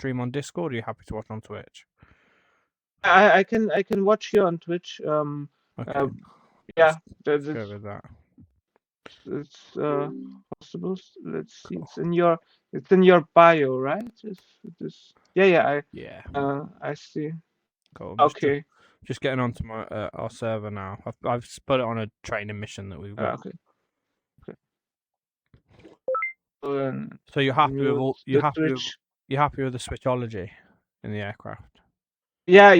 stream on Discord, or are you happy to watch on Twitch? I can watch you on Twitch. Okay. Yeah, Let's go with that. it's possible. Let's see. It's in your bio, right? Yeah. I see. Cool. Okay. Just getting onto my our server now. I've put it on a training mission that we've got. Okay. So you're happy with all? You're happy with the switchology in the aircraft? Yeah.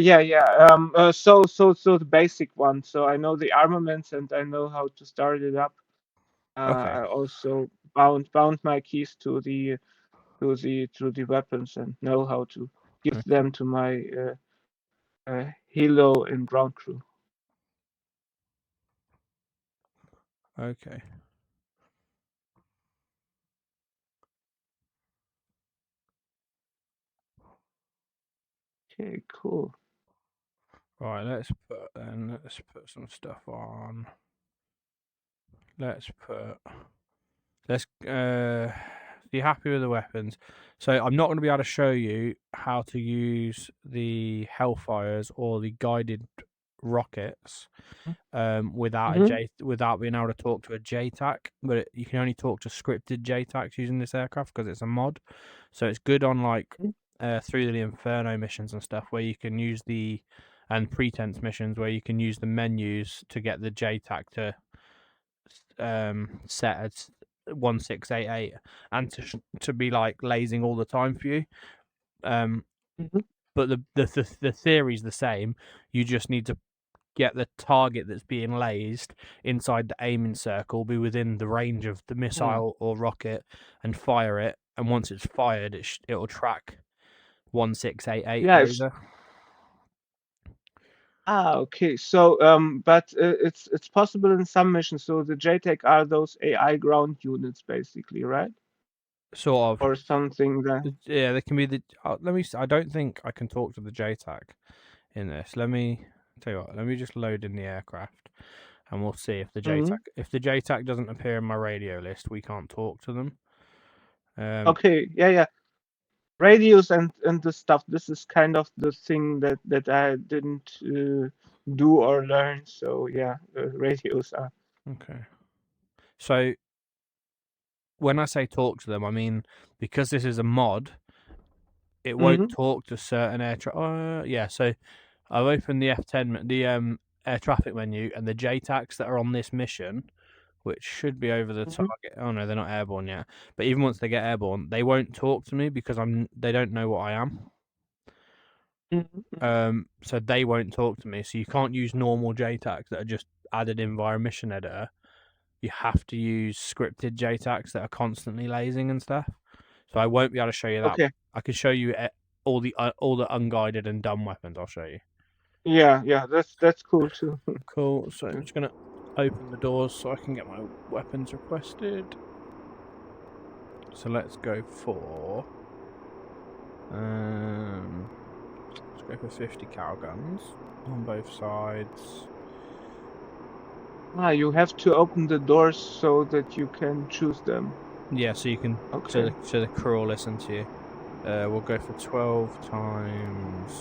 So the basic one. So I know the armaments and I know how to start it up. Okay. I also bound my keys to the weapons and know how to give them to my helo and ground crew. Okay. Okay, cool. Right, let's put some stuff on. You're happy with the weapons. So I'm not going to be able to show you how to use the Hellfires or the guided rockets without being able to talk to a JTAC, but you can only talk to scripted JTACs using this aircraft because it's a mod. So it's good on like through the Inferno missions and stuff where you can use and pretense missions where you can use the menus to get the JTAC to set at 1688 and to be like lasing all the time for you. But the theory's the same. You just need to get the target that's being lased inside the aiming circle, be within the range of the missile or rocket, and fire it. And once it's fired, it'll track 1688 laser. Okay. So, but it's possible in some missions. So the JTAC are those AI ground units, basically, right? Sort of. Or something that. Yeah, they can be the. I don't think I can talk to the JTAC in this. Let me tell you what. Let me just load in the aircraft, and we'll see if the JTAC doesn't appear in my radio list, we can't talk to them. Okay. Yeah. Radios and the stuff. This is kind of the thing that I didn't do or learn. So yeah, radios are. Okay. So when I say talk to them, I mean because this is a mod, it won't talk to certain air traffic. Yeah. So I've opened the F10, the air traffic menu, and the JTACs that are on this mission, which should be over the target. Oh no, they're not airborne yet. But even once they get airborne, they won't talk to me because they don't know what I am. So they won't talk to me. So you can't use normal JTACs that are just added in via a mission editor. You have to use scripted JTACs that are constantly lasing and stuff. So I won't be able to show you that. Okay. I can show you all the unguided and dumb weapons. I'll show you. Yeah, that's cool too. Cool. So I'm just gonna open the doors so I can get my weapons requested. So let's go for 50 cal guns on both sides. You have to open the doors so that you can choose them. Yeah, so you can. Okay. So the crew will listen to you. We'll go for 12 times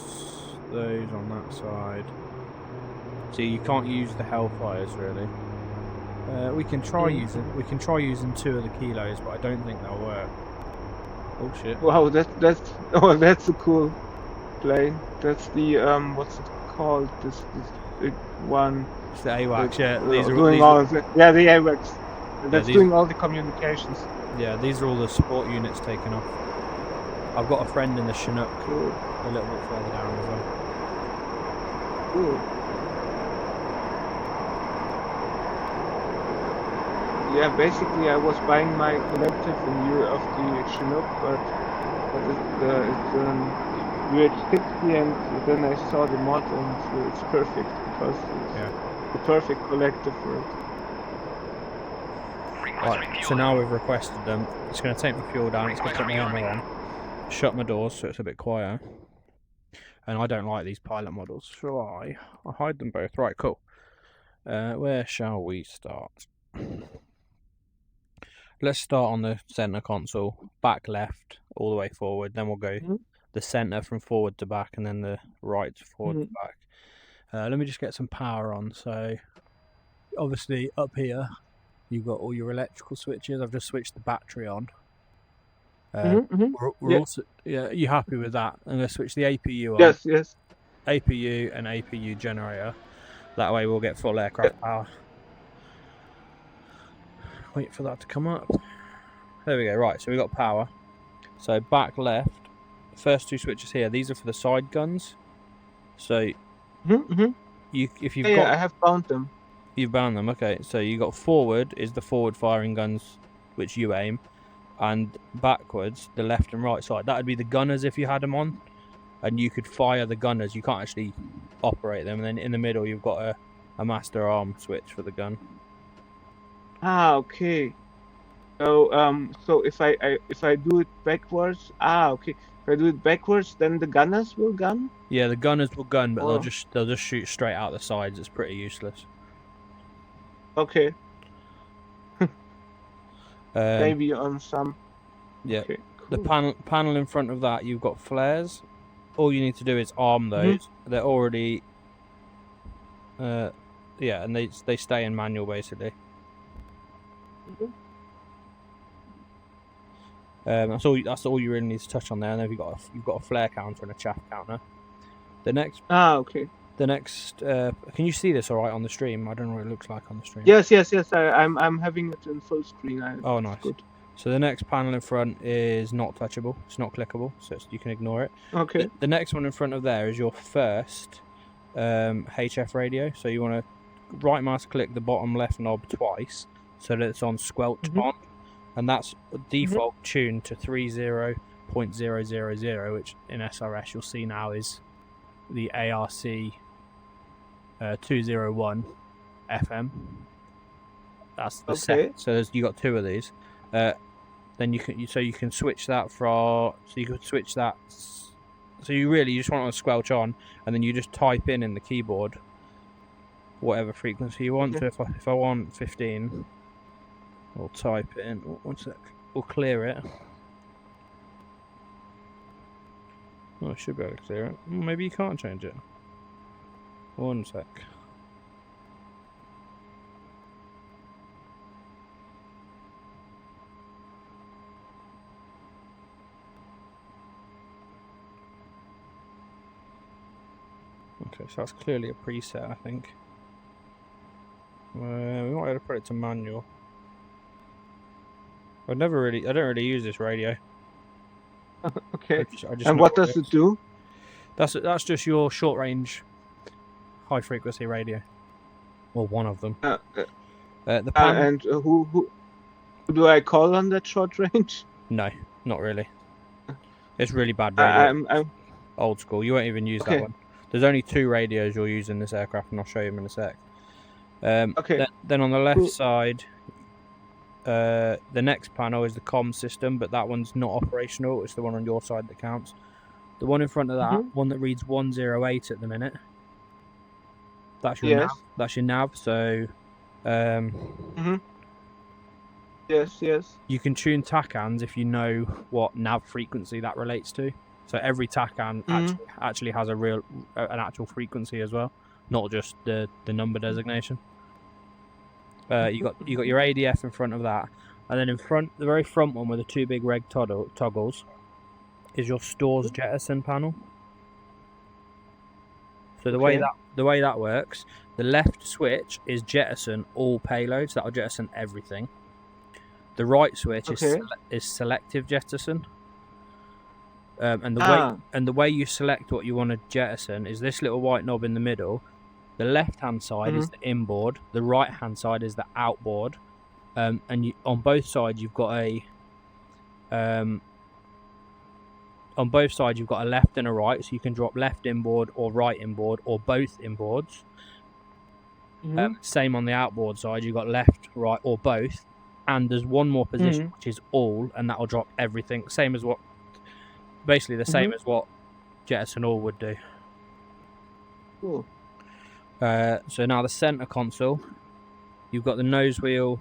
those on that side. So you can't use the Hellfires really. We can try using 2 of the kilos, but I don't think they'll work. Oh shit! Wow, that's a cool plane. That's the what's it called? This big one. It's the AWACS. Yeah, the AWACS. That's doing all the communications. Yeah, these are all the support units taken off. I've got a friend in the Chinook, a little bit further down as well. Cool. Yeah, basically I was buying my collective in lieu of the Chinook, but it's UH-60, and then I saw the mod, and it's perfect because it's the perfect collective for it. Right, so now we've requested them. It's going to take my fuel down. It's going to put my armor on. Shut my doors so it's a bit quieter. And I don't like these pilot models, so I hide them both. Right, cool. Where shall we start? Let's start on the center console, back left, all the way forward. Then we'll go the center from forward to back, and then the right to forward to Mhm. back. Let me just get some power on. So obviously up here you've got all your electrical switches. I've just switched the battery on. We're Yeah. also, yeah, you happy with that? I'm going to switch the APU on. Yes. Yes. APU and APU generator. That way we'll get full Yeah. aircraft power. Wait for that to come up. There we go. Right, so we got power. So back left, first two switches here. These are for the side guns. So if you've got, I have found them. you've bound them. Okay, so you got forward is the forward firing guns, which you aim, and backwards the left and right side. That would be the gunners if you had them on, and you could fire the gunners. You can't actually operate them. And then in the middle you've got a master arm switch for the gun. Ah, okay. So if I do it backwards, okay. If I do it backwards, then the gunners will gun. Yeah, the gunners will gun, but Or... they'll just shoot straight out the sides. It's pretty useless. Okay. Maybe on some. Yeah. Okay, The cool. panel in front of that, you've got flares. All you need to do is arm those. They're already, yeah, and they stay in manual basically. That's all you really need to touch on there. And then you've got a flare counter and a chaff counter. The next. Okay. The next. Can you see this all right on the stream? I don't know what it looks like on the stream. Yes. I'm having it in full screen. Oh, nice. Good. So the next panel in front is not touchable. It's not clickable, so you can ignore it. Okay. The next one in front of there is your first HF radio. So you want to right mouse click the bottom left knob twice so that it's on squelch on, and that's default tuned to 30.000, which in SRS you'll see now is the ARC 201 FM. That's the set. So you got two of these. Then you can switch that So you just want it to squelch on, and then you just type in the keyboard whatever frequency you want. So if I want 15, I'll type it in. One sec. We'll clear it. Oh, I should be able to clear it. Maybe you can't change it. One sec. Okay, so that's clearly a preset, I think. We might have to put it to manual. I don't really use this radio. Okay. I just and what does it do? That's just your short range, high frequency radio. Well, one of them. And who do I call on that short range? No, not really. It's really bad radio. I'm old school. You won't even use that one. There's only two radios you'll use in this aircraft, and I'll show you them in a sec. Okay. Then on the left side, the next panel is the comm system, but that one's not operational. It's the one on your side that counts. The one in front of that, one that reads 108 at the minute. That's your nav. That's your nav. So, yes. You can tune TACANs if you know what nav frequency that relates to. So every TACAN actually has an actual frequency as well, not just the number designation. You got your ADF in front of that, and then in front, the very front one with the two big reg toggles, is your stores jettison panel. So the way that works, the left switch is jettison all payloads. That'll jettison everything. The right switch is selective jettison. And the way you select what you want to jettison is this little white knob in the middle. The left-hand side is the inboard. The right-hand side is the outboard. And on both sides you've got a left and a right, so you can drop left inboard or right inboard or both inboards. Same on the outboard side, you've got left, right, or both. And there's one more position which is all, and that'll drop everything. Basically the same as what jettison all would do. Cool. So now the center console, you've got the nose wheel.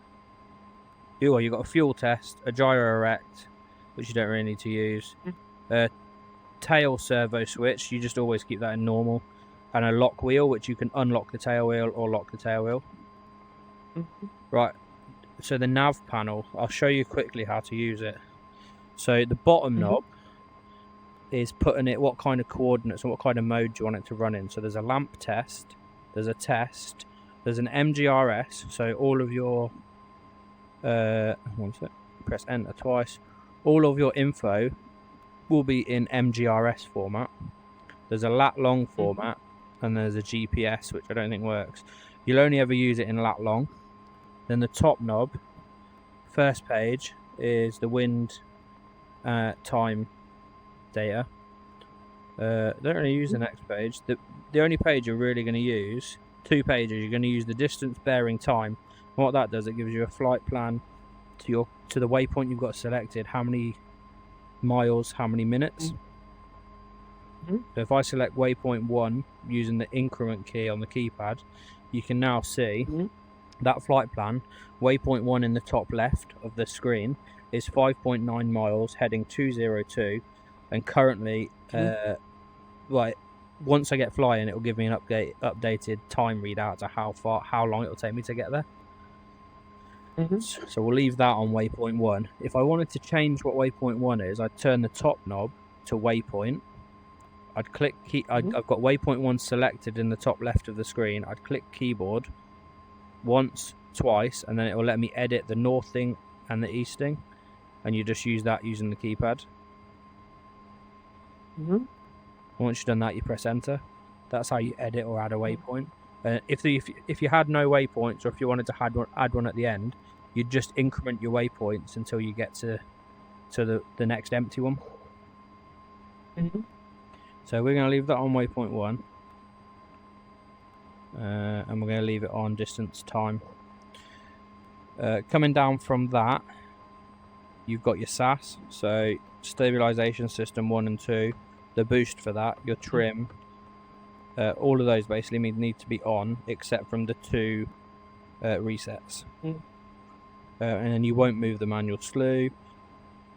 You've got a fuel test, a gyro erect, which you don't really need to use, tail servo switch, you just always keep that in normal, and a lock wheel, which you can unlock the tail wheel or lock the tail wheel. Right, so the nav panel, I'll show you quickly how to use it. So the bottom knob is putting it what kind of coordinates and what kind of mode do you want it to run in. So there's a lamp test, there's a test, there's an MGRS, so all of your one sec, press enter twice, all of your info will be in MGRS format. There's a lat long format, and there's a GPS, which I don't think works. You'll only ever use it in lat long. Then the top knob, first page, is the wind time data. Don't really use the next page. The only page you're really going to use, 2 pages, you're going to use the distance bearing time. And what that does, it gives you a flight plan to the waypoint you've got selected, how many miles, how many minutes. So if I select waypoint 1 using the increment key on the keypad, you can now see that flight plan. Waypoint 1 in the top left of the screen is 5.9 miles heading 202, and currently right, once I get flying, it will give me an updated time readout to how long it will take me to get there. So we'll leave that on waypoint 1. If I wanted to change what waypoint 1 is, I'd turn the top knob to waypoint. I'd click I've got waypoint 1 selected in the top left of the screen. I'd click keyboard once, twice, and then it will let me edit the northing and the easting, and you just use that using the keypad. Once you've done that, you press enter. That's how you edit or add a waypoint. If you had no waypoints, or if you wanted to add one at the end, you'd just increment your waypoints until you get to the next empty one. So we're going to leave that on waypoint 1, and we're going to leave it on distance time. Coming down from that, you've got your SAS, so stabilization system 1 and 2, the boost for that, your trim, all of those basically need to be on, except from the 2 resets. And then you won't move the manual slew.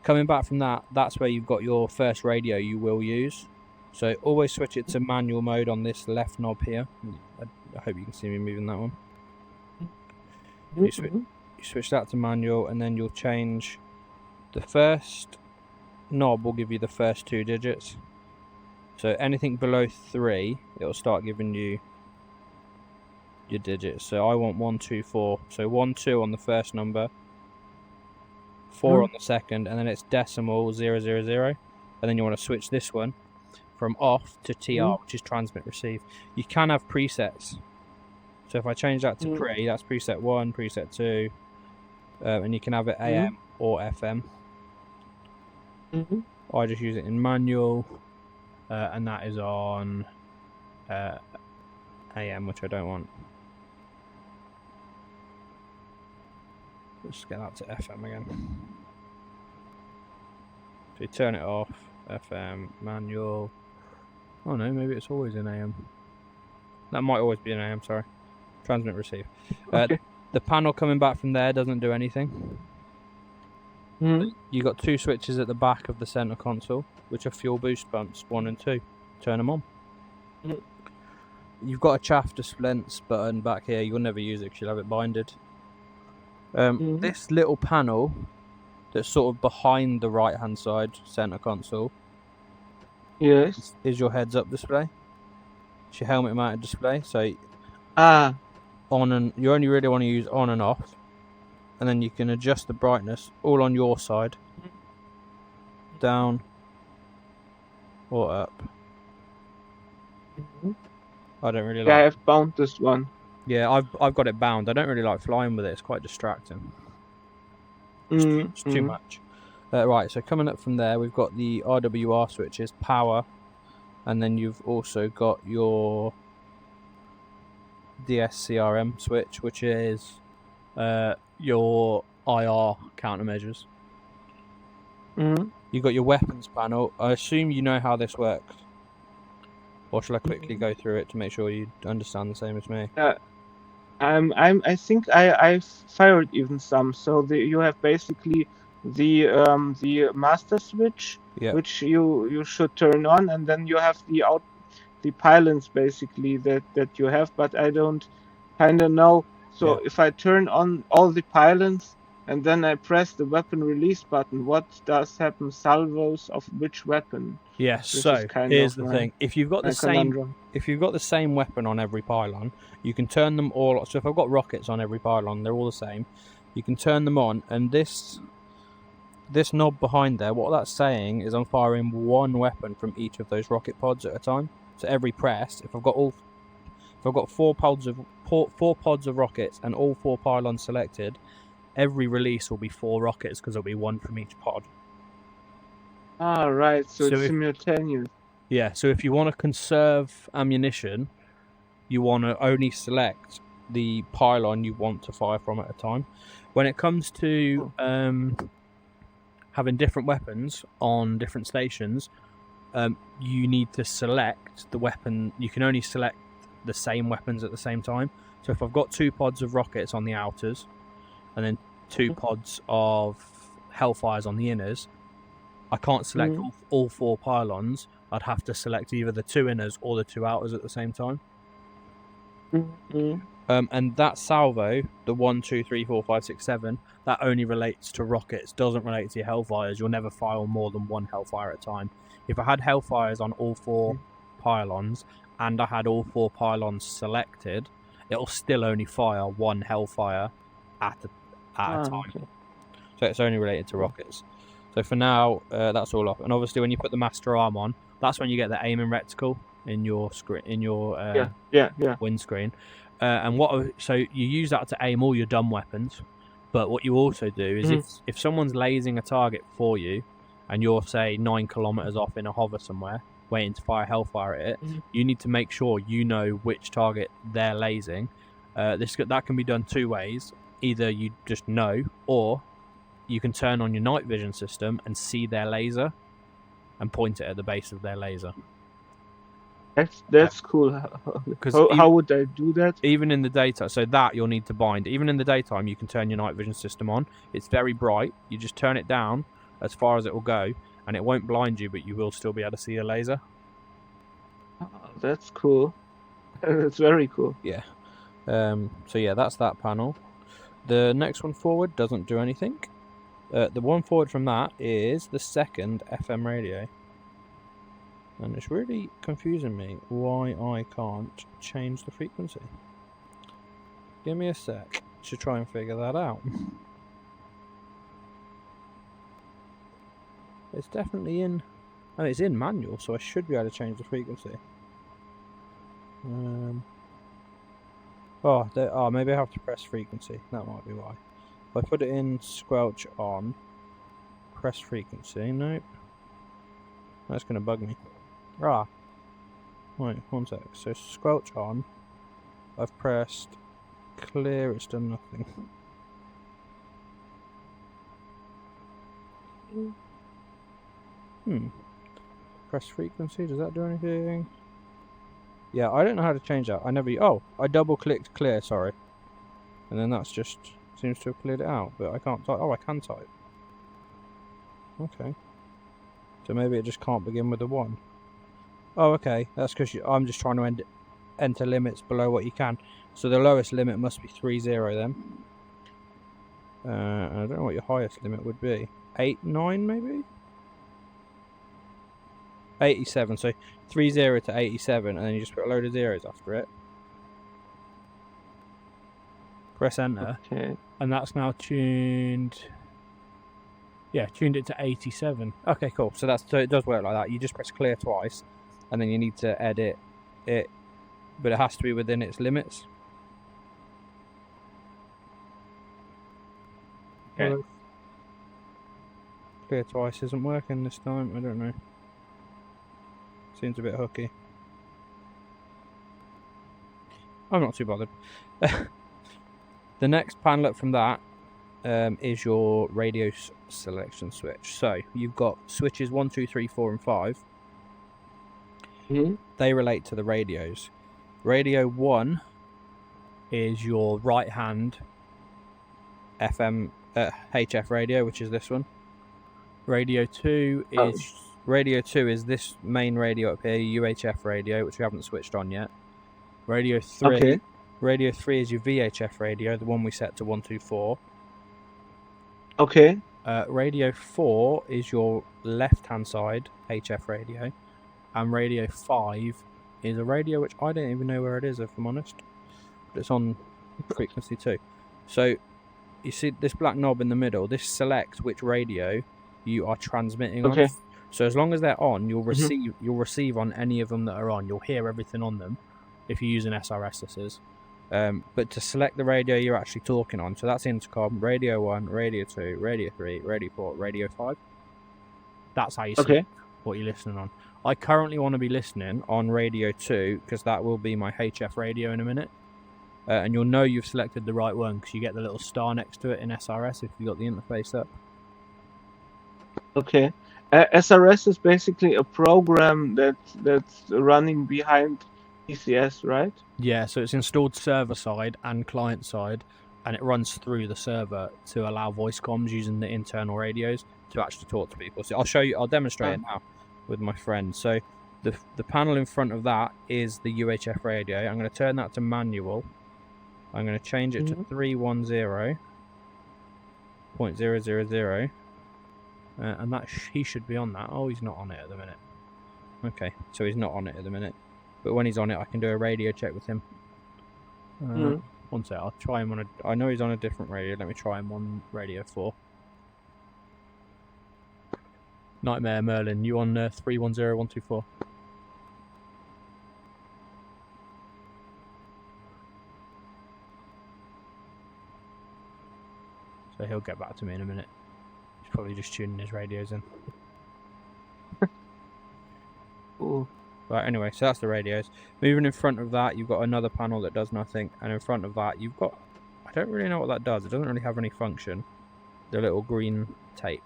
Coming back from that, that's where you've got your first radio you will use. So always switch it to manual mode on this left knob here. I hope you can see me moving that one. You switch that to manual, and then you'll change the first knob will give you the first 2 digits. So anything below 3, it'll start giving you your digits. So I want 1, 2, 4. So 1, 2 on the first number, 4 on the second, and then it's decimal 0, 0, 0. And then you want to switch this one from off to TR, which is transmit receive. You can have presets. So if I change that to pre, that's preset 1, preset 2, and you can have it AM or FM. I just use it in manual, and that is on AM, which I don't want. Let's get that to FM again. So you turn it off, FM, manual. Oh no, maybe it's always in AM. That might always be in AM, sorry. Transmit receive. Okay. The panel coming back from there doesn't do anything. You got 2 switches at the back of the center console, which are fuel boost pumps 1 and 2. Turn them on. You've got a chaff to splints button back here. You'll never use it because you'll have it binded. This little panel that's sort of behind the right hand side center console, yes, is your heads up display. It's your helmet mounted display. So on and you only really want to use on and off, and then you can adjust the brightness all on your side, down or up. I don't really like. Yeah, I've bound this one. Yeah, I've got it bound. I don't really like flying with it. It's quite distracting. It's too much. Right, so coming up from there, we've got the RWR switches, power, and then you've also got your DSCRM switch, which is your IR countermeasures. You've got your weapons panel. I assume you know how this works. Or shall I quickly go through it to make sure you understand the same as me? I think I've fired even some. So you have basically the master switch, Yeah. which you should turn on, and then you have the pylons basically that you have, but I don't kind of know. So Yeah. if I turn on all the pylons and then I press the weapon release button, what does happen? Salvos of which weapon? Yeah. This is So kind here's of the thing: if you've got my the same, conundrum. if you've got the same weapon on every pylon, you can turn them all. So if I've got rockets on every pylon, they're all the same. You can turn them on, and this knob behind there, what that's saying is I'm firing one weapon from each of those rocket pods at a time. So every press, if I've got four pods of rockets and all 4 pylons selected, every release will be 4 rockets because it'll be one from each pod. Ah, right. So So it's simultaneous. so if you want to conserve ammunition, you want to only select the pylon you want to fire from at a time. When it comes to having different weapons on different stations, you need to select the weapon. You can only select the same weapons at the same time. So if I've got 2 pods of rockets on the outers, and then 2 pods of hellfires on the inners, I can't select all 4 pylons. I'd have to select either the 2 inners or the 2 outers at the same time. And that salvo, the 1, 2, 3, 4, 5, 6, 7, that only relates to rockets, doesn't relate to your hellfires. You'll never fire more than 1 hellfire at a time. If I had hellfires on all 4 pylons and I had all 4 pylons selected, it'll still only fire 1 hellfire at a time. Okay. So it's only related to rockets. So for now, that's all up. And obviously, when you put the master arm on, that's when you get the aiming reticle in your screen, in your windscreen. So you use that to aim all your dumb weapons. But what you also do is if someone's lasing a target for you, and you're say 9 kilometers off in a hover somewhere, waiting to fire hellfire at it, you need to make sure you know which target they're lasing. That can be done 2 ways. Either you just know, or you can turn on your night vision system and see their laser and point it at the base of their laser. That's cool. How would I do that? Even in the daytime, so that you'll need to bind. Even in the daytime, you can turn your night vision system on. It's very bright. You just turn it down as far as it will go, and it won't blind you, but you will still be able to see a laser. Oh, that's cool. That's very cool. Yeah. So yeah, that's that panel. The next one forward doesn't do anything. The one forward from that is the second FM radio. And it's really confusing me why I can't change the frequency. Give me a sec to try and figure that out. It's definitely in... I mean, it's in manual, so I should be able to change the frequency. Maybe I have to press frequency. That might be why. If I put it in squelch on, press frequency, nope. That's going to bug me. Wait, 1 sec. So squelch on, I've pressed clear, it's done nothing. Press frequency, does that do anything? Yeah, I don't know how to change that. I double clicked clear, sorry. And then that's just seems to have cleared it out, but I can't type. Oh, I can type. Okay. So maybe it just can't begin with a 1. Oh, okay. That's because I'm just trying to enter limits below what you can. So the lowest limit must be 30 then. I don't know what your highest limit would be. 89 maybe? 87. So 30 to 87, and then you just put a load of zeros after it. Press enter. Okay. And that's now tuned. Yeah, tuned it to 87. Okay, cool. So it does work like that. You just press clear twice, and then you need to edit it, but it has to be within its limits. Okay. Clear twice isn't working this time. I don't know. Seems a bit hooky. I'm not too bothered. The next panel up from that is your radio selection switch. So you've got switches 1, 2, 3, 4, and 5. They relate to the radios. Radio 1 is your right hand FM HF radio, which is this one. Radio 2 is this main radio up here, UHF radio, which we haven't switched on yet. Radio 3 is your VHF radio, the one we set to 124. Okay. Radio 4 is your left-hand side HF radio, and Radio 5 is a radio which I don't even know where it is, if I'm honest. But it's on frequency 2. So you see this black knob in the middle. This selects which radio you are transmitting on. So as long as they're on, you'll receive on any of them that are on. You'll hear everything on them if you use an SRS. This is. But to select the radio you're actually talking on, so that's intercom, Radio 1, Radio 2, Radio 3, Radio 4, Radio 5. That's how you select what you're listening on. I currently want to be listening on Radio 2 because that will be my HF radio in a minute. And you'll know you've selected the right one because you get the little star next to it in SRS if you've got the interface up. Okay. SRS is basically a program that's running behind PCS, right? Yeah, so it's installed server side and client side, and it runs through the server to allow voice comms using the internal radios to actually talk to people. So I'll demonstrate it now with my friend. So the panel in front of that is the UHF radio. I'm going to turn that to manual. I'm going to change it to 310.000, and that he should be on that. Oh, he's not on it at the minute. Okay, so he's not on it at the minute. But when he's on it, I can do a radio check with him. One sec, I'll try him on I know he's on a different radio. Let me try him on Radio 4. Nightmare Merlin, you on 310124? So he'll get back to me in a minute. He's probably just tuning his radios in. Ooh. Right, anyway, so that's the radios. Moving in front of that, you've got another panel that does nothing. And in front of that, you've got... I don't really know what that does. It doesn't really have any function. The little green tape.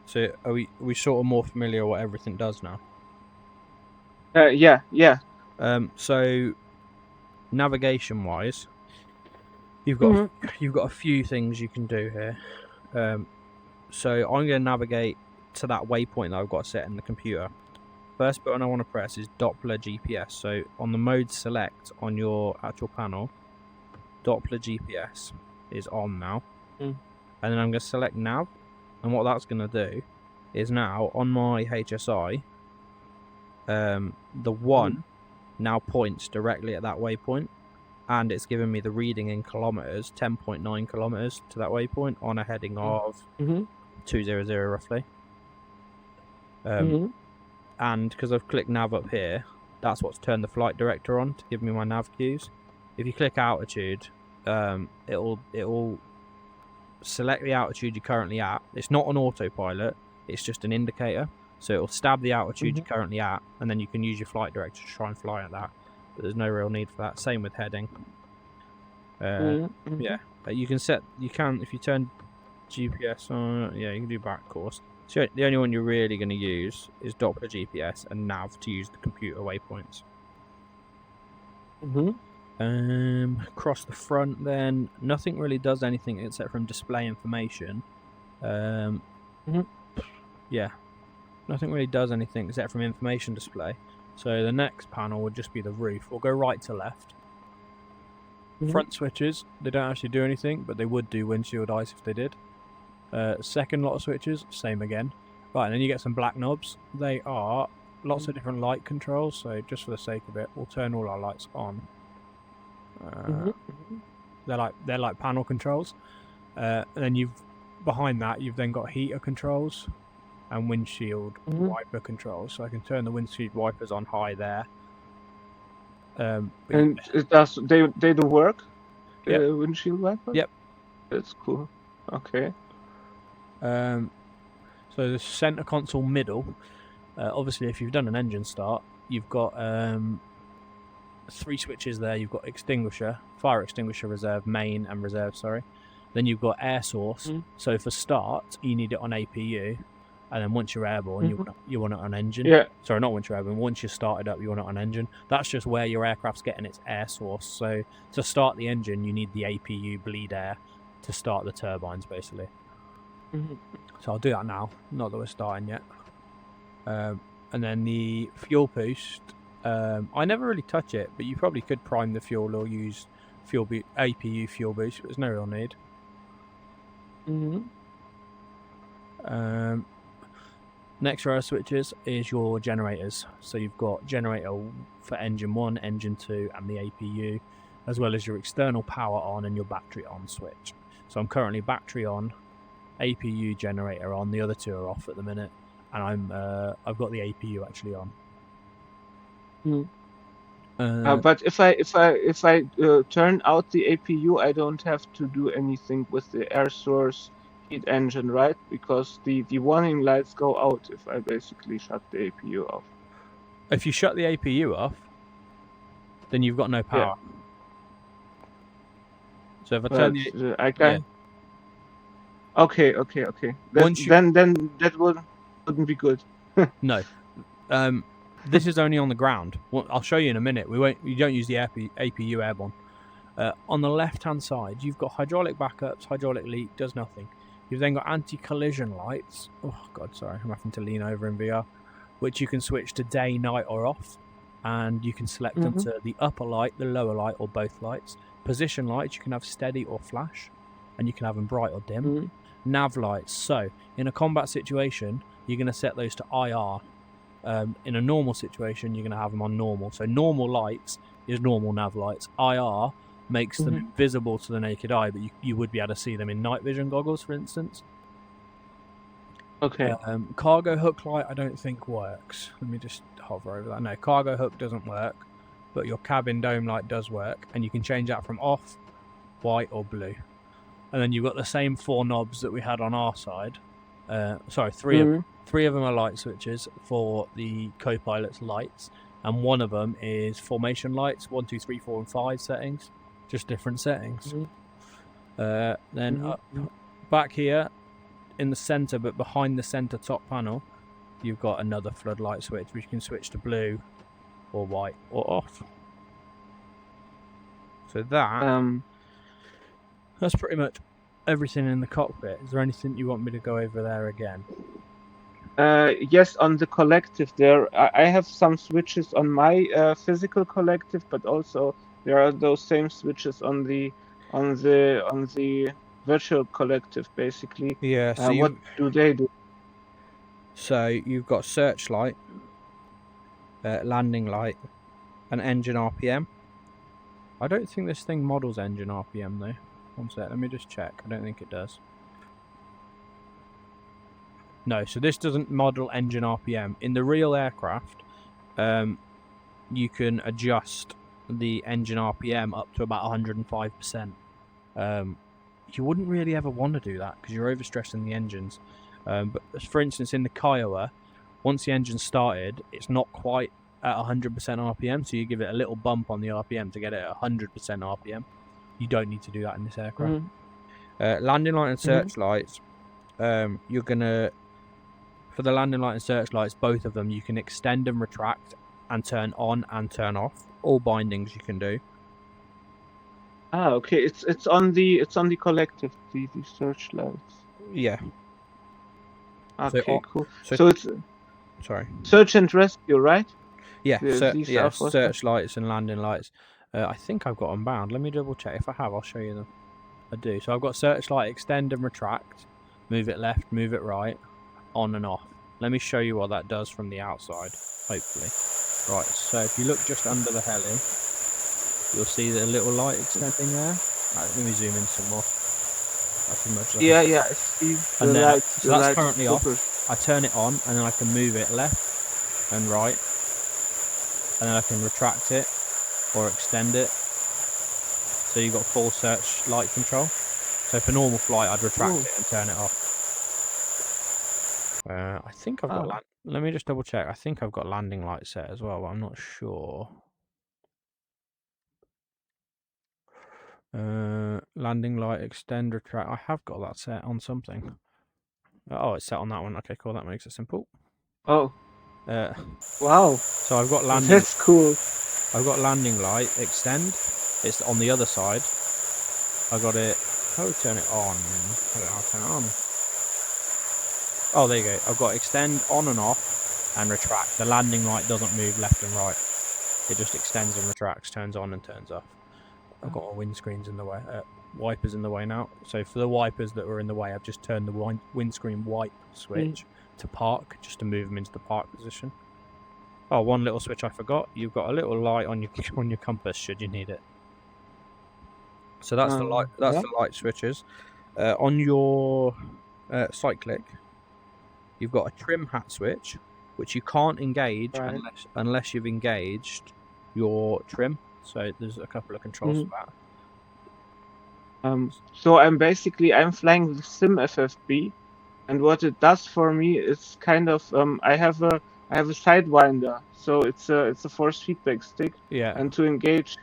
So are we sort of more familiar what everything does now? Yeah. So navigation-wise, you've got a few things you can do here. So I'm going to navigate to that waypoint that I've got set in the computer. First button I want to press is Doppler GPS. So on the mode select on your actual panel, Doppler GPS is on now. And then I'm going to select nav, and what that's going to do is now on my HSI, the 1 now points directly at that waypoint, and it's giving me the reading in kilometers, 10.9 kilometers to that waypoint on a heading of 200 roughly. And because I've clicked nav up here, that's what's turned the flight director on to give me my nav cues. If you click altitude, it'll select the altitude you're currently at. It's not an autopilot, it's just an indicator. So it'll stab the altitude you're currently at, and then you can use your flight director to try and fly at that. But there's no real need for that. Same with heading. Yeah, you can if you turn GPS on, yeah, you can do back course. So the only one you're really going to use is Doppler GPS and nav to use the computer waypoints. Across the front then, nothing really does anything except from display information. Yeah, nothing really does anything except from information display. So the next panel would just be the roof. We'll go right to left. Front switches, they don't actually do anything, but they would do windshield ice if they did. Second lot of switches, same again. Right, and then you get some black knobs. They are lots of different light controls, so just for the sake of it, we'll turn all our lights on. They're like panel controls. And then behind that you've then got heater controls and windshield wiper controls. So I can turn the windshield wipers on high there. And they do work? The windshield wiper? Yep. That's cool. Okay. So the center console middle, obviously if you've done an engine start, you've got 3 switches there. You've got extinguisher, fire extinguisher reserve, main and reserve, sorry. Then you've got air source. So for start, you need it on APU. and then once you're airborne, you want it on engine. Yeah. Sorry, not once you're airborne. Once you're started up, you want it on engine. That's just where your aircraft's getting its air source. So to start the engine, you need the APU bleed air to start the turbines, basically. So I'll do that now. Not that we're starting yet. And then the fuel boost. I never really touch it, but you probably could prime the fuel or use APU fuel boost. But there's no real need. Next row of switches is your generators. So you've got generator for engine 1, engine 2, and the APU, as well as your external power on and your battery on switch. So I'm currently battery on, APU generator on. The other two are off at the minute, and I've got the APU actually on. But if I turn out the APU, I don't have to do anything with the air source heat engine, right? Because the warning lights go out if I basically shut the APU off. If you shut the APU off, then you've got no power. Yeah. So if I turn the I can. Yeah. Okay. Then that wouldn't be good. No. This is only on the ground. Well, I'll show you in a minute. You don't use the APU airborne. On the left-hand side, you've got hydraulic backups. Hydraulic leak does nothing. You've then got anti-collision lights. Oh god, sorry, I'm having to lean over in VR. Which you can switch to day, night, or off, and you can select them to the upper light, the lower light, or both lights. Position lights you can have steady or flash, and you can have them bright or dim. Nav lights. So in a combat situation, you're going to set those to IR. In a normal situation, you're going to have them on normal. So normal lights is normal nav lights. IR makes them invisible to the naked eye, but you would be able to see them in night vision goggles, for instance. Okay. Cargo hook light I don't think works. Let me just hover over that. No, cargo hook doesn't work, but your cabin dome light does work, and you can change that from off, white, or blue. And then you've got the same 4 knobs that we had on our side. Sorry, 3 of them. 3 of them are light switches for the co-pilot's lights, and one of them is formation lights, 1, 2, 3, 4, and 5 settings, just different settings. Then up back here in the center, but behind the center top panel, you've got another floodlight switch, which you can switch to blue or white or off. So that's pretty much everything in the cockpit. Is there anything you want me to go over there again? Yes, on the collective there, I have some switches on my physical collective, but also there are those same switches on the virtual collective, basically. Yeah. So what do they do? So you've got searchlight, landing light, and engine RPM. I don't think this thing models engine RPM though. One sec, let me just check. I don't think it does. No, so this doesn't model engine RPM. In the real aircraft, you can adjust the engine RPM up to about 105%. You wouldn't really ever want to do that because you're overstressing the engines. But for instance, in the Kiowa, once the engine's started, it's not quite at 100% RPM, so you give it a little bump on the RPM to get it at 100% RPM. You don't need to do that in this aircraft. Landing light and searchlights, you're gonna, for the landing light and searchlights, both of them, you can extend and retract and turn on and turn off. All bindings you can do. Ah, okay. It's on the collective, the searchlights. Yeah. Okay, cool. So it's sorry. Search and rescue, right? Yeah. Searchlights and landing lights. I think I've got them bound. Let me double check. If I have, I'll show you them. I do. So I've got searchlight, extend and retract, move it left, move it right, on and off. Let me show you what that does from the outside, hopefully. Right, so if you look just under the heli, you'll see the little light extending there. Right, let me zoom in some more. That's as much as yeah, I see the lights. So that's currently off. I turn it on, and then I can move it left and right, and then I can retract it or extend it. So you've got full search light control. So for normal flight, I'd retract it and turn it off. I think I've got. Let me just double check. I think I've got landing light set as well, but I'm not sure. Landing light, extend, retract. I have got that set on something. Oh, it's set on that one. Okay, cool. That makes it simple. Oh, Uh, wow. so I've got landing. That's cool. I've got landing light extend. It's on the other side. I got it. How do I turn it on? I'll turn it on. Oh, there you go. I've got extend on and off, and retract. The landing light doesn't move left and right. It just extends and retracts, turns on and turns off. I've got my windscreens in the way, wipers in the way now. So for the wipers that were in the way, I've just turned the windscreen wipe switch to park, just to move them into the park position. Oh, one little switch I forgot. You've got a little light on your compass should you need it. So that's the light. That's the light switches. On your cyclic, you've got a trim hat switch, which you can't engage unless you've engaged your trim. So there's a couple of controls for that. So I'm flying with Sim FFB, and what it does for me is kind of I have a sidewinder, so it's a force feedback stick. Yeah. And to engage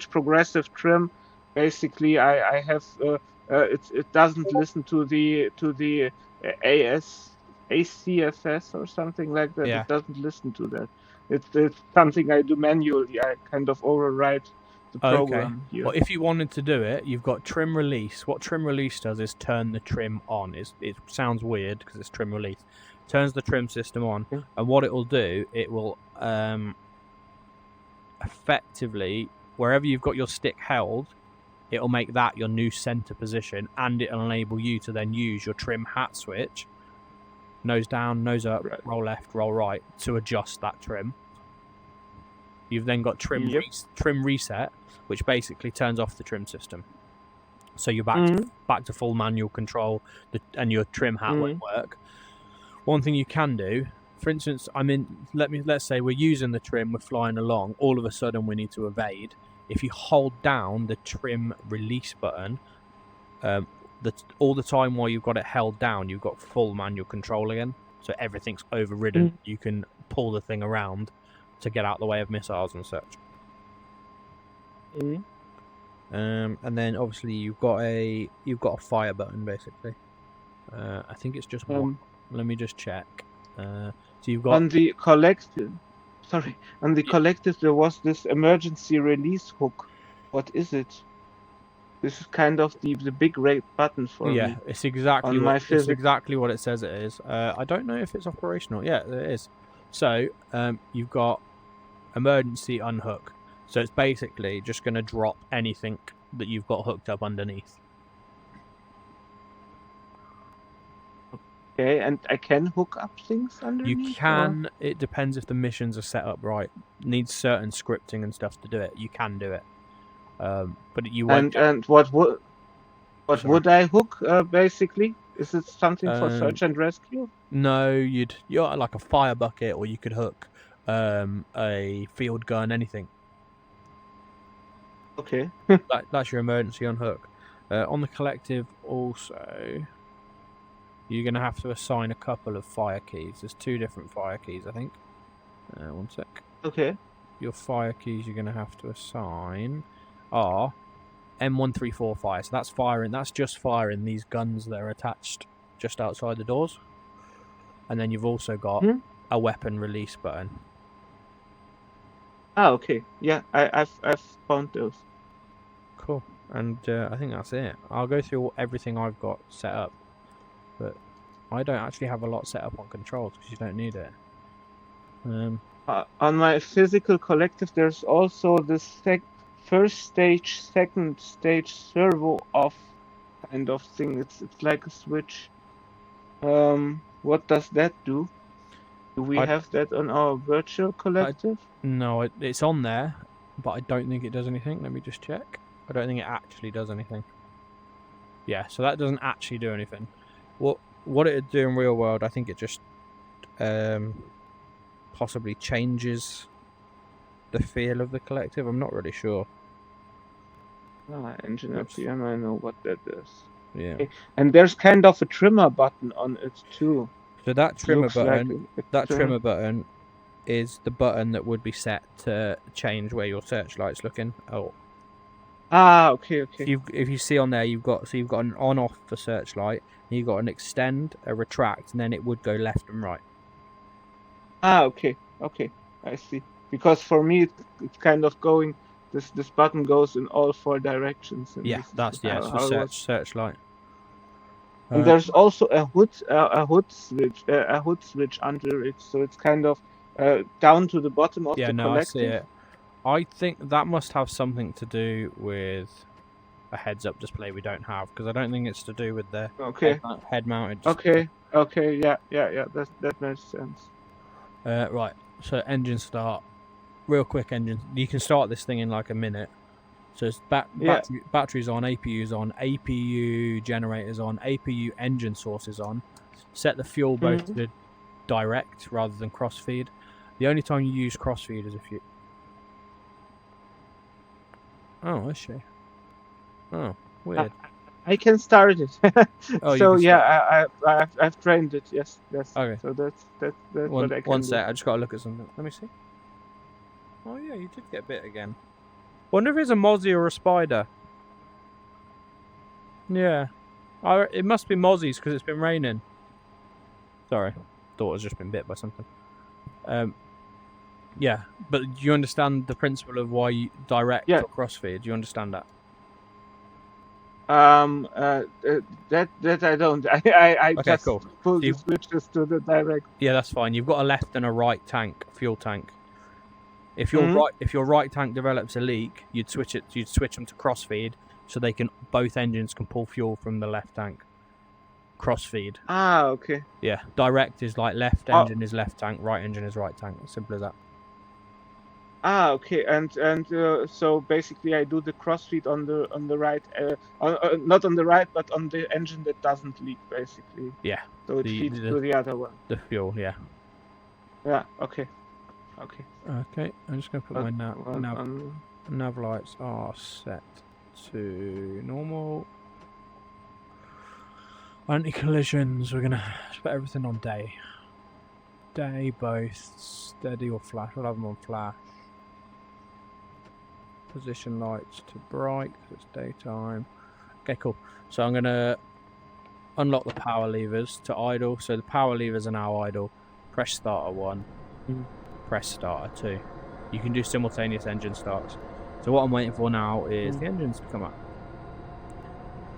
progressive trim, basically I have it doesn't listen to the ACFS or something like that. Yeah. It doesn't listen to that. It's something I do manually. I kind of override the program here. Well, if you wanted to do it, you've got trim release. What trim release does is turn the trim on. It sounds weird because it's trim release. Turns the trim system on, and what it will do, it will effectively, wherever you've got your stick held, it'll make that your new center position, and it'll enable you to then use your trim hat switch, nose down, nose up, roll left, roll right, to adjust that trim. You've then got trim reset, which basically turns off the trim system. So you're back to full manual control, and your trim hat won't work. One thing you can do, for instance, let's say we're using the trim, we're flying along, all of a sudden we need to evade. If you hold down the trim release button, all the time while you've got it held down, you've got full manual control again. So everything's overridden. You can pull the thing around to get out the way of missiles and such. And then obviously you've got a fire button basically. I think it's just one. Let me just check. So you've got on the collective. Sorry, on the collective there was this emergency release hook. What is it? This is kind of the big red button for me. Yeah, it's exactly what it says it is. I don't know if it's operational. Yeah, it is. So you've got emergency unhook. So it's basically just going to drop anything that you've got hooked up underneath. Okay, and I can hook up things underneath? You can. Or? It depends if the missions are set up right. Needs certain scripting and stuff to do it. You can do it. But you won't. And what would I hook basically? Is it something for search and rescue? No, you're like a fire bucket, or you could hook a field gun, anything. Okay. That's your emergency unhook. On the collective also, you're going to have to assign a couple of fire keys. There's 2 different fire keys, I think. One sec. Okay. Your fire keys you're going to have to assign are M134 fire. So that's firing. That's just firing these guns that are attached just outside the doors. And then you've also got a weapon release button. Ah, okay. Yeah, I've found those. Cool. And I think that's it. I'll go through everything I've got set up, but I don't actually have a lot set up on controls because you don't need it. On my physical collective, there's also this first stage, second stage servo off kind of thing. It's like a switch. What does that do? Do we have that on our virtual collective? No, it's on there, but I don't think it does anything. Let me just check. I don't think it actually does anything. Yeah, so that doesn't actually do anything. What it'd do in real world, I think it just possibly changes the feel of the collective. I'm not really sure. Engine RPM, I know what that is. Yeah. Okay. And there's kind of a trimmer button on it too. So that trimmer button is the button that would be set to change where your searchlight's looking. Ah, okay, okay. If you see on there, you've got an on-off for searchlight, and you've got an extend, a retract, and then it would go left and right. Ah, okay, okay. I see. Because for me, it's kind of going. This button goes in all four directions, and Yeah, this is it's for how it was. searchlight. And there's also a hood switch under it, so it's kind of down to the bottom of Yeah, the no, I see collective. it. I think that must have something to do with a heads-up display we don't have, because I don't think it's to do with the Okay, head-mounted display. okay, okay. Yeah, yeah, yeah. That makes sense. Right, so engine start. Real quick engine. You can start this thing in like a minute. So it's Yeah. batteries on, APU's on, APU generators on, APU engine sources on. Set the fuel both to direct rather than crossfeed. The only time you use crossfeed is if you... Oh, is she? Oh, weird. I can start it. Oh, so you can yeah, I've trained it. Yes, yes. Okay. So that's what I can one do. sec, I just got to look at something. Let me see. Oh yeah, you did get bit again. Wonder if it's a mozzie or a spider. Yeah. It must be mozzies because it's been raining. Sorry, thought it's just been bit by something. Yeah, but do you understand the principle of why you direct or crossfeed? Do you understand that? That I don't. I Okay, just cool. pull the switches to the direct. Yeah, that's fine. You've got a left and a right tank, fuel tank. If your right tank develops a leak, you'd switch them to crossfeed, so both engines can pull fuel from the left tank. Crossfeed. Ah, okay. Yeah, direct is like left engine is left tank, right engine is right tank. Simple as that. Ah, okay. And so basically, I do the crossfeed on the right, not on the right, but on the engine that doesn't leak, basically. Yeah. So it feeds to the other one. The fuel, yeah. Yeah. Okay. Okay. Okay. I'm just gonna put my nav lights are set to normal. Anti-collisions, we're gonna put everything on day. Day, both steady or flash. We'll have them on flash. Position lights to bright, it's daytime. Okay, cool. So I'm gonna unlock the power levers to idle. So the power levers are now idle. Press starter 1. Press starter 2. You can do simultaneous engine starts. So what I'm waiting for now is the engines to come up.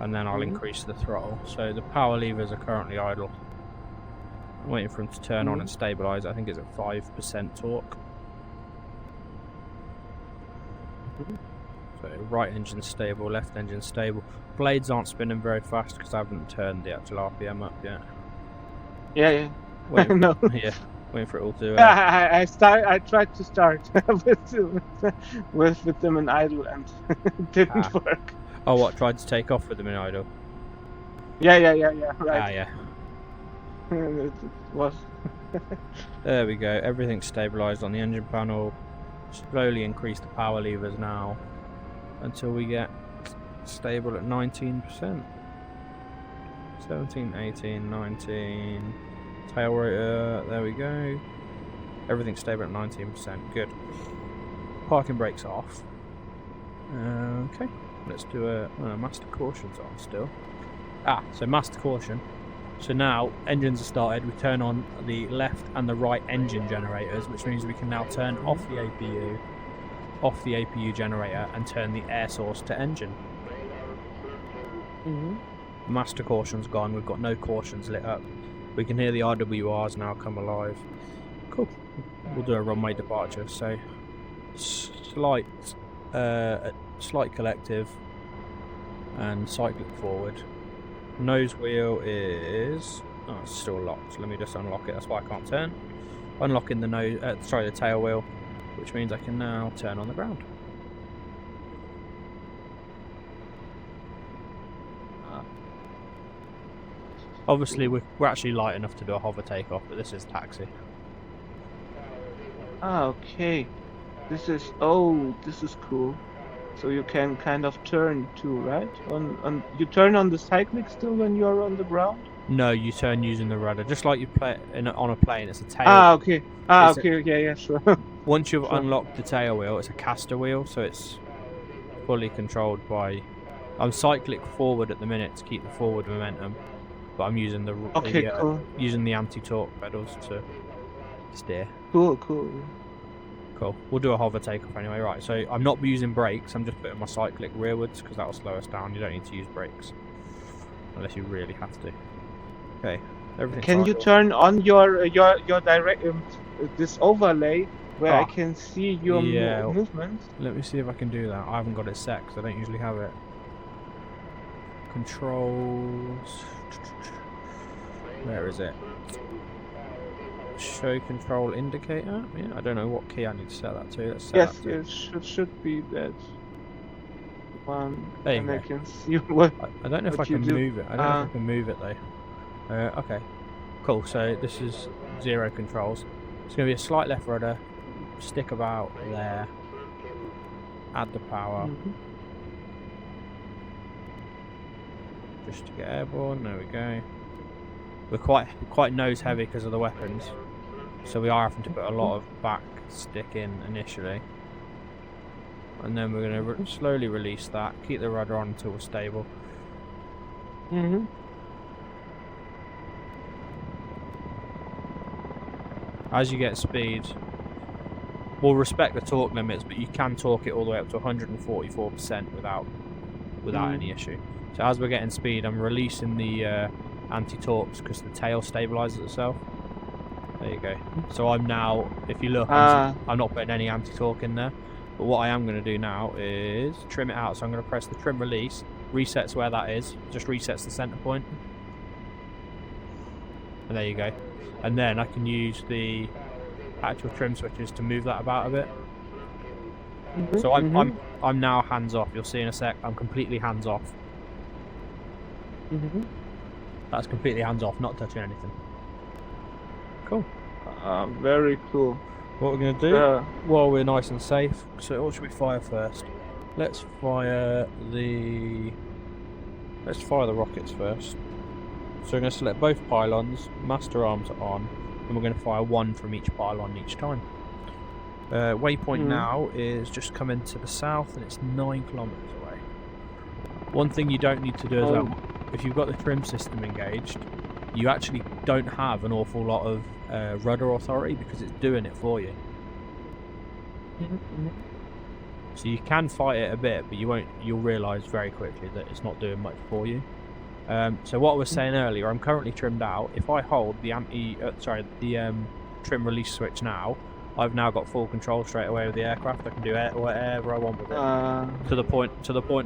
And then I'll increase the throttle. So the power levers are currently idle. I'm waiting for them to turn on and stabilize. I think it's at 5% torque. So right engine stable, left engine stable. Blades aren't spinning very fast because I haven't turned the actual RPM up yet. Yeah. No. Yeah. Waiting for it all to. I tried to start with them in idle and it didn't work. Oh, what? Tried to take off with them in idle? Yeah. Right. Ah, yeah. It was. There we go. Everything's stabilized on the engine panel. Slowly increase the power levers now until we get stable at 19%. 17, 18, 19. Tail rotor, there we go. Everything's stable at 19%. Good. Parking brakes off. Okay. Let's do a master caution's on still. So master caution. So now engines are started. We turn on the left and the right engine generators, which means we can now turn off the APU generator and turn the air source to engine. Master caution's gone. We've got no cautions lit up. We can hear the RWRs now come alive. Cool. We'll do a runway departure. So slight collective and cyclic forward. Nose wheel is it's still locked. Let me just unlock it. That's why I can't turn. Unlocking the the tail wheel, which means I can now turn on the ground. Obviously, we're actually light enough to do a hover takeoff, but this is taxi. Okay. This is cool. So you can kind of turn too, right? You turn on the cyclic still when you're on the ground? No, you turn using the rudder, just like you play on a plane. It's a tail. Okay. Okay. Yeah, sure. Once you've unlocked the tail wheel, it's a caster wheel, so it's fully controlled by. I'm cyclic forward at the minute to keep the forward momentum, but I'm using Okay, cool. using the anti-torque pedals to steer. Cool. Cool. We'll do a hover takeoff anyway. Right. So I'm not using brakes. I'm just putting my cyclic rearwards because that will slow us down. You don't need to use brakes unless you really have to. Okay. Can you turn on your direct this overlay where I can see your movements? Let me see if I can do that. I haven't got it set because I don't usually have it. Controls. Where is it? Show control indicator. Yeah, I don't know what key I need to set that to. Let's set that to. It should be that one. There you and go. I can see what. I don't know if I can move it. I don't know if I can move it though. Okay. Cool. So this is 0 controls. It's going to be a slight left rudder. Stick about there. Add the power. Just to get airborne. There we go. We're quite nose heavy because of the weapons, so we are having to put a lot of back stick in initially, and then we're going to slowly release that. Keep the rudder on until we're stable. As you get speed, we'll respect the torque limits, but you can torque it all the way up to 144% without any issue. So as we're getting speed, I'm releasing the anti-torques because the tail stabilizes itself. There you go. So I'm now, if you look, I'm not putting any anti-torque in there, but what I am going to do now is trim it out. So I'm going to press the trim release, resets where that is, just resets the center point, and there you go. And then I can use the actual trim switches to move that about a bit. So I'm now hands off. You'll see in a sec. I'm completely hands off. That's completely hands off, not touching anything. Cool. Very cool. What we're going to do while we're nice and safe, so what should we fire first? Let's fire the rockets first. So we're going to select both pylons, master arms are on, and we're going to fire one from each pylon each time. Waypoint now is just coming to the south and it's 9 kilometers away. One thing you don't need to do as well, if you've got the trim system engaged, you actually don't have an awful lot of rudder authority because it's doing it for you. So you can fight it a bit, but you'll realise very quickly that it's not doing much for you. So what I was saying earlier, I'm currently trimmed out. If I hold the trim release switch now, I've now got full control straight away with the aircraft. I can do whatever I want with it. To the point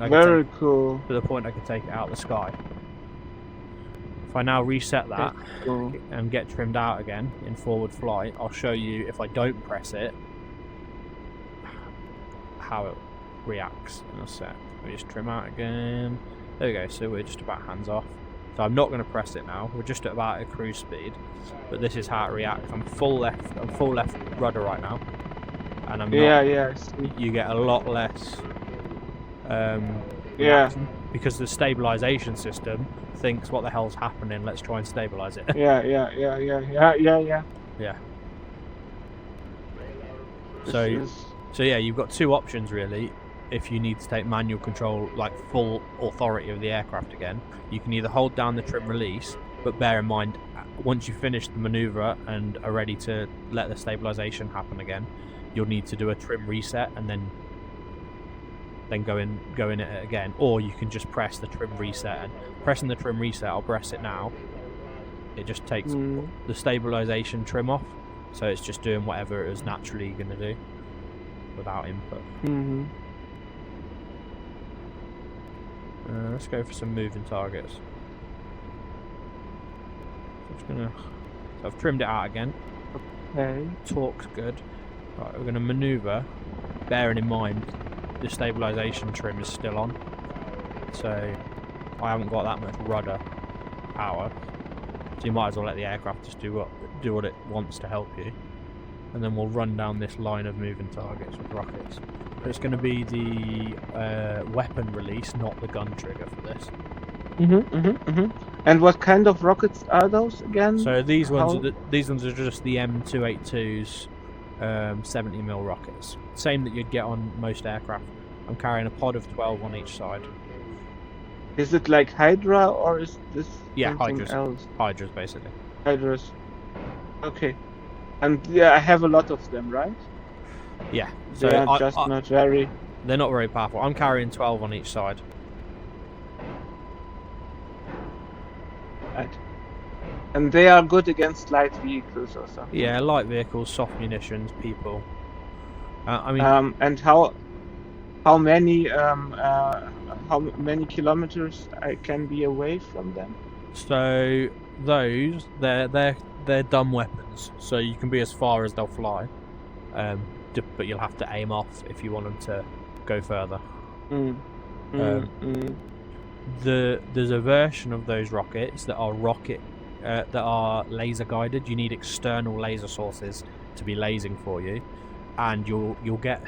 I can take it out of the sky. If I now reset that and get trimmed out again in forward flight, I'll show you if I don't press it how it reacts in a sec. We just trim out again. There we go. So we're just about hands off. So I'm not going to press it now. We're just at about a cruise speed, but this is how it reacts. I'm full left rudder right now, and I'm not. You get a lot less. Because the stabilization system thinks, what the hell's happening? Let's try and stabilize it. Yeah. So yeah, you've got two options really. If you need to take manual control, like full authority of the aircraft again, you can either hold down the trim release, but bear in mind, once you finish the maneuver and are ready to let the stabilization happen again, you'll need to do a trim reset and then go in it again. Or you can just press the trim reset, and pressing the trim reset, I'll press it now, it just takes the stabilization trim off, so it's just doing whatever it was naturally going to do without input. Let's go for some moving targets. So I've trimmed it out again. Okay. Torque's good. Right, we're going to maneuver, bearing in mind the stabilization trim is still on, so I haven't got that much rudder power. So you might as well let the aircraft just do what it wants to help you. And then we'll run down this line of moving targets with rockets. But it's going to be the weapon release, not the gun trigger for this. And what kind of rockets are those again? So these ones are just the M282's 70mm rockets. Same that you'd get on most aircraft. I'm carrying a pod of 12 on each side. Is it like Hydra or is this Yeah, something else? Hydras basically. Hydras. Okay. And yeah, I have a lot of them, right? Yeah. They So are just not very. they're not very powerful. I'm carrying 12 on each side. Right. And they are good against light vehicles or something. Yeah, light vehicles, soft munitions, people. I mean, and how many kilometers I can be away from them? so those they're dumb weapons. So you can be as far as they'll fly, but you'll have to aim off if you want them to go further. There's a version of those rockets that are laser guided. You need external laser sources to be lasing for you, and you'll get,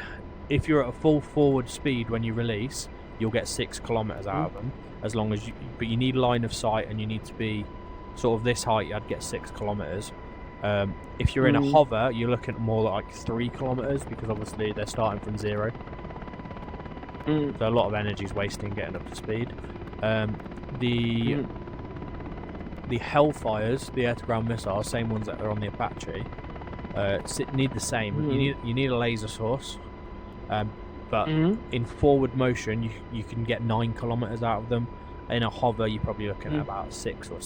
if you're at a full forward speed when you release, you'll get 6 kilometers out of them. As long as but you need line of sight, and you need to be sort of this height. You'd get 6 kilometers. If you're in a hover, you're looking at more like 3 kilometers, because obviously they're starting from 0. So a lot of energy is wasting getting up to speed. The Hellfires, the air-to-ground missiles, same ones that are on the Apache, need the same. You need a laser source, but in forward motion, you can get 9 kilometers out of them. In a hover, you're probably looking at about 6 or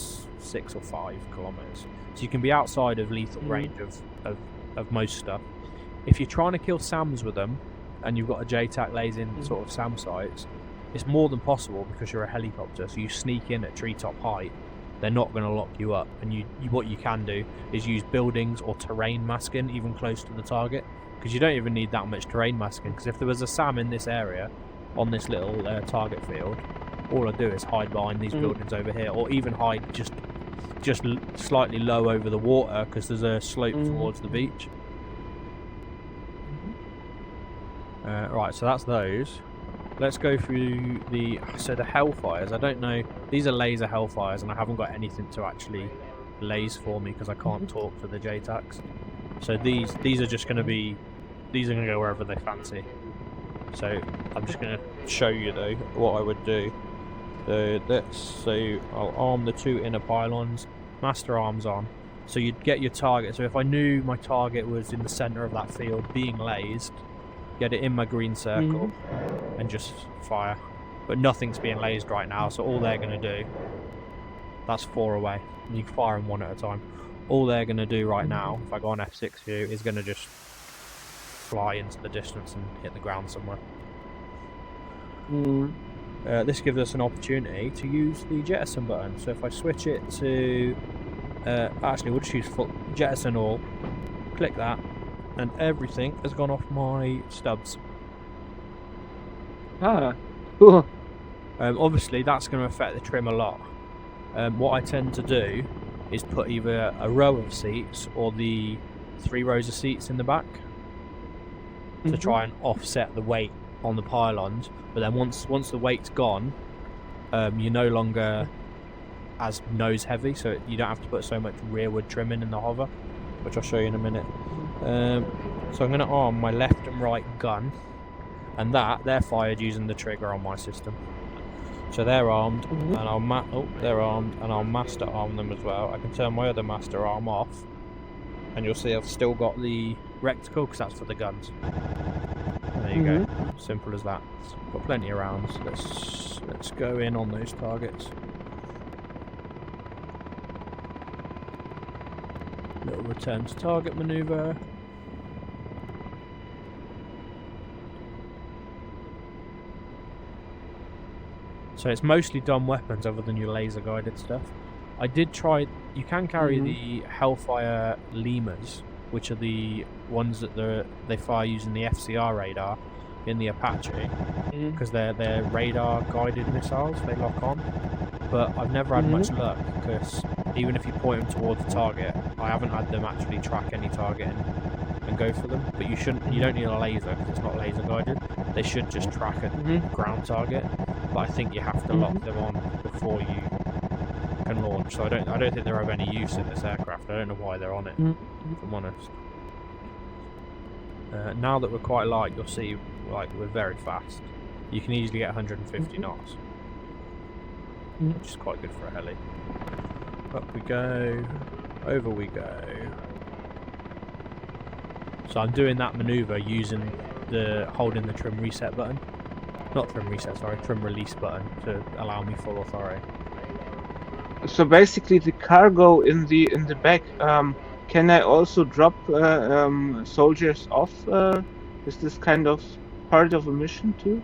5 kilometers. So you can be outside of lethal range of most stuff. If you're trying to kill SAMs with them, and you've got a JTAC lays in sort of SAM sites, it's more than possible because you're a helicopter. So you sneak in at treetop height, they're not going to lock you up, and what you can do is use buildings or terrain masking even close to the target, because you don't even need that much terrain masking, because if there was a SAM in this area on this little target field, all I do is hide behind these buildings over here, or even hide just slightly low over the water because there's a slope towards the beach. Right, so that's those. Let's go through the Hellfires. I don't know, these are laser Hellfires, and I haven't got anything to actually laze for me because I can't talk to the JTACs. So these are just going to be, these are going to go wherever they fancy. So I'm just going to show you though what I would do. So I'll arm the 2 inner pylons, master arms on. So you'd get your target. So if I knew my target was in the center of that field being lased, get it in my green circle and just fire. But nothing's being lased right now, so all they're going to do, that's 4 away. You can fire them 1 at a time. All they're going to do right now, if I go on F6 view, is going to just fly into the distance and hit the ground somewhere. This gives us an opportunity to use the jettison button. So if I switch it to, actually we'll just use jettison all, click that, and everything has gone off my stubs. Cool. Obviously that's going to affect the trim a lot. What I tend to do is put either a row of seats or the 3 rows of seats in the back to try and offset the weight on the pylons. But then once the weight's gone, you're no longer as nose heavy, so you don't have to put so much rearward trim in the hover, which I'll show you in a minute. So I'm going to arm my left and right gun, and they're fired using the trigger on my system. So they're armed, and they're armed, and I'll master arm them as well. I can turn my other master arm off, and you'll see I've still got the reticle because that's for the guns. And there you go, simple as that. Got plenty of rounds. Let's go in on those targets. Little return to target maneuver. So it's mostly dumb weapons other than your laser guided stuff. I did try, you can carry the Hellfire Lemurs, which are the ones that they fire using the FCR radar in the Apache, because they're radar guided missiles, they lock on. But I've never had much luck, because even if you point them towards the target, I haven't had them actually track any target and go for them. But you don't need a laser because it's not laser guided. They should just track a ground target. But I think you have to lock them on before you can launch. So I don't think they're of any use in this aircraft. I don't know why they're on it, if I'm honest. Now that we're quite light, you'll see like we're very fast. you can easily get 150 knots, Mhm. which is quite good for a heli. Up we go, over we go. So I'm doing that maneuver using holding the trim reset button. Not trim reset, sorry, trim release button to allow me full authority. So basically, the cargo in the back. Can I also drop soldiers off? Is this kind of part of a mission too?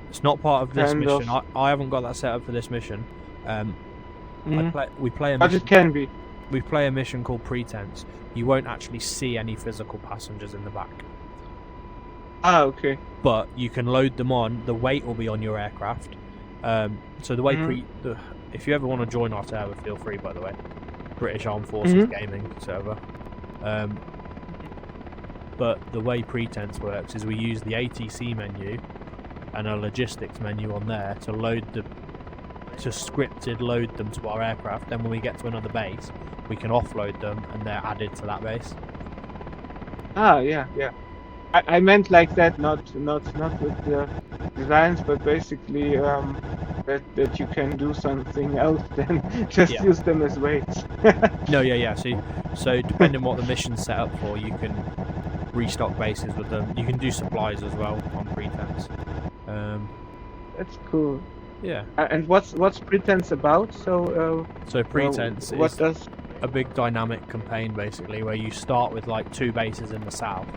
It's not part of this Kind of. mission. I haven't got that set up for this mission. Mhm. We play a But mission. it can be. We play a mission called Pretense. You won't actually see any physical passengers in the back, Ah, okay. but you can load them on. The weight will be on your aircraft. So the way if you ever want to join our server, feel free. By the way, British Armed Forces Gaming server. But the way Pretense works is we use the ATC menu and a logistics menu on there to scripted load them to our aircraft. Then when we get to another base, we can offload them and they're added to that base. Ah, yeah, yeah. I meant like that, not with the designs, but basically that you can do something else than just use them as weights. No, yeah. So depending on what the mission's set up for, you can restock bases with them. You can do supplies as well on Pretense. That's cool. Yeah. And what's Pretense about? So Pretense what is does a big dynamic campaign basically, where you start with like 2 bases in the south,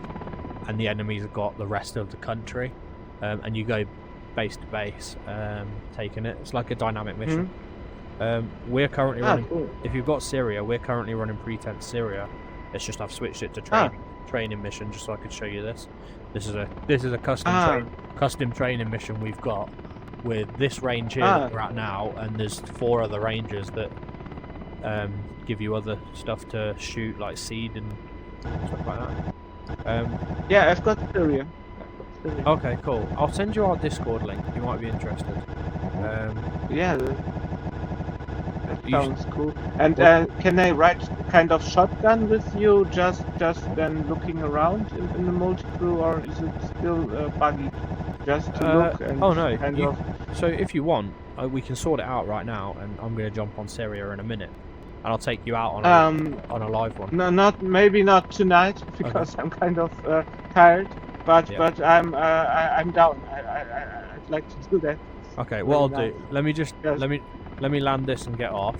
and the enemies have got the rest of the country, and you go base to base, taking it. It's like a dynamic mission. We're currently running. Cool. If you've got Syria, we're currently running Pretense Syria. It's just I've switched it to training mission just so I could show you this. This is a custom training mission we've got with this range here that we're at now, and there's 4 other ranges that give you other stuff to shoot, like seed and stuff like that. Yeah, I've got Syria. Okay, cool. I'll send you our Discord link. You might be interested. Yeah, that sounds cool. And can I ride kind of shotgun with you, just then looking around in the multi-crew, or is it still buggy? Just to look and oh no. kind of... So if you want, we can sort it out right now, and I'm going to jump on Syria in a minute, and I'll take you out on a live one. No, maybe not tonight because I'm kind of tired. But I'm down. I'd like to do that. Okay, what I'll do, let me land this and get off,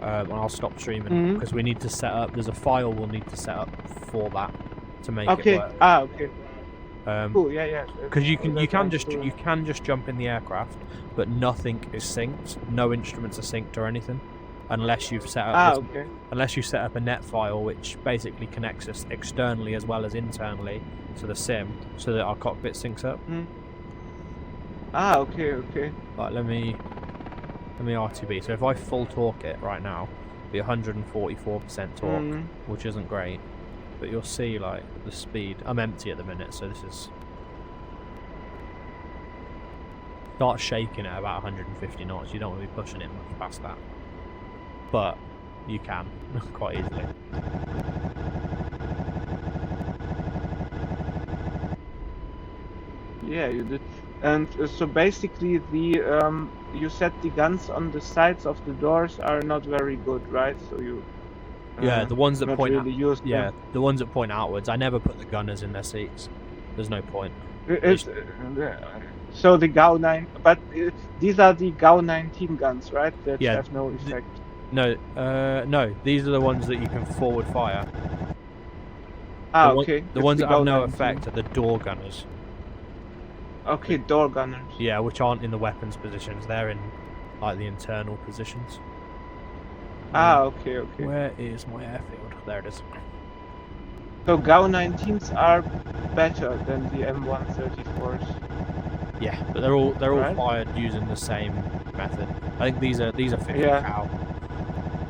and I'll stop streaming because we need to set up. There's a file we'll need to set up for that to make it work. Okay. Cool. Yeah. Because you can just jump in the aircraft, but nothing is synced. No instruments are synced or anything, unless you've set up unless you set up a net file which basically connects us externally as well as internally to the sim, so that our cockpit syncs up. Okay. Right, let me RTB. So if I full torque it right now, it'll be 144% torque, which isn't great. But you'll see like the speed. I'm empty at the minute, so this is start shaking at about 150 knots. You don't want to be pushing it much past that, but you can quite easily. Yeah, you did. And so basically, you said the guns on the sides of the doors are not very good, right? So you the ones that point really the ones that point outwards. I never put the gunners in their seats. There's no point. So the GAU 9, but these are the GAU 19 guns, right? That have no effect. No. These are the ones that you can forward fire. Okay. The ones that have no effect are the door gunners. Okay, door gunners. Yeah, which aren't in the weapons positions. They're in like the internal positions. Okay. Where is my airfield? There it is. So GAU 19s are better than the M134s. Yeah, but they're all fired using the same method. I think these are 50 cal.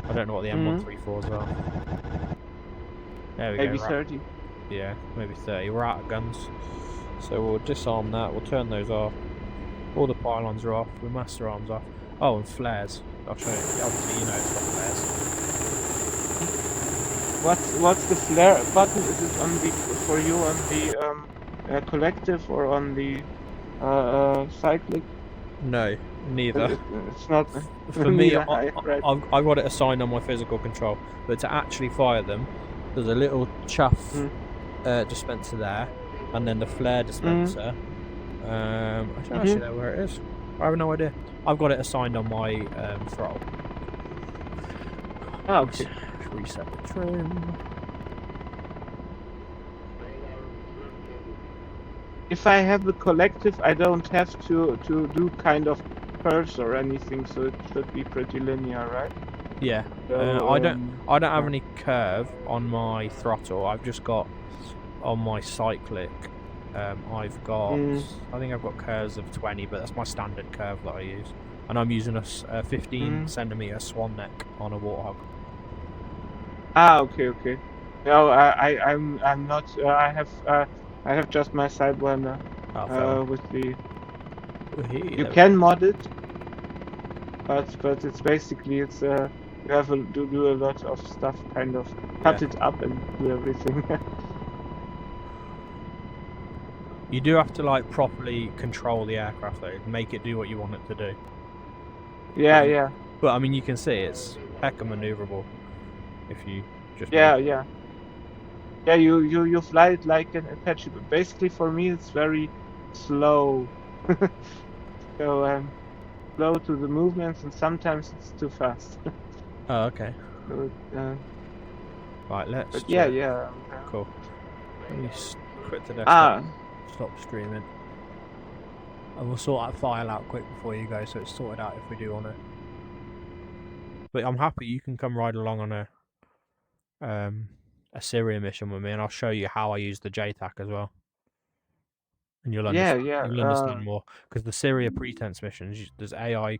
I don't know what the M134s are. There we go. Maybe 30. Yeah, maybe 30. We're out of guns. So we'll disarm that, we'll turn those off. All the pylons are off, the master arms off. Oh, and flares. I'll show you. Obviously, you know it's got flares. What's the flare button? Is it on the for you on the collective or on the cyclic. No, neither. It's not For me, neither high, right? I've got it assigned on my physical control, but to actually fire them, there's a little chuff dispenser there, and then the flare dispenser. I don't actually know where it is. I have no idea. I've got it assigned on my throttle. Ah, okay. Reset the trim. If I have a collective, I don't have to do kind of curves or anything, so it should be pretty linear, right? Yeah. So, I don't have any curve on my throttle. I've just got on my cyclic. I've got. I think I've got curves of 20, but that's my standard curve that I use, and I'm using a 15 centimeter swan neck on a warthog. Ah, okay. No, I'm not. I have just my Sidewinder with the. You can mod it, but it's basically you have to do a lot of stuff, kind of cut it up and do everything. You do have to like properly control the aircraft though, make it do what you want it to do. Yeah. But I mean, you can see it's hecka maneuverable if you just. Yeah. You fly it like an Apache, but basically for me it's very slow. So slow to the movements, and sometimes it's too fast. Oh, okay. So, right, let's. But yeah. Cool. Let me quit the desktop. Stop streaming. And we'll sort that file out quick before you go, so it's sorted out if we do want to. But I'm happy you can come ride along on a Syria mission with me, and I'll show you how I use the JTAC as well. And you'll understand. You'll understand more because the Syria pretense missions, there's AI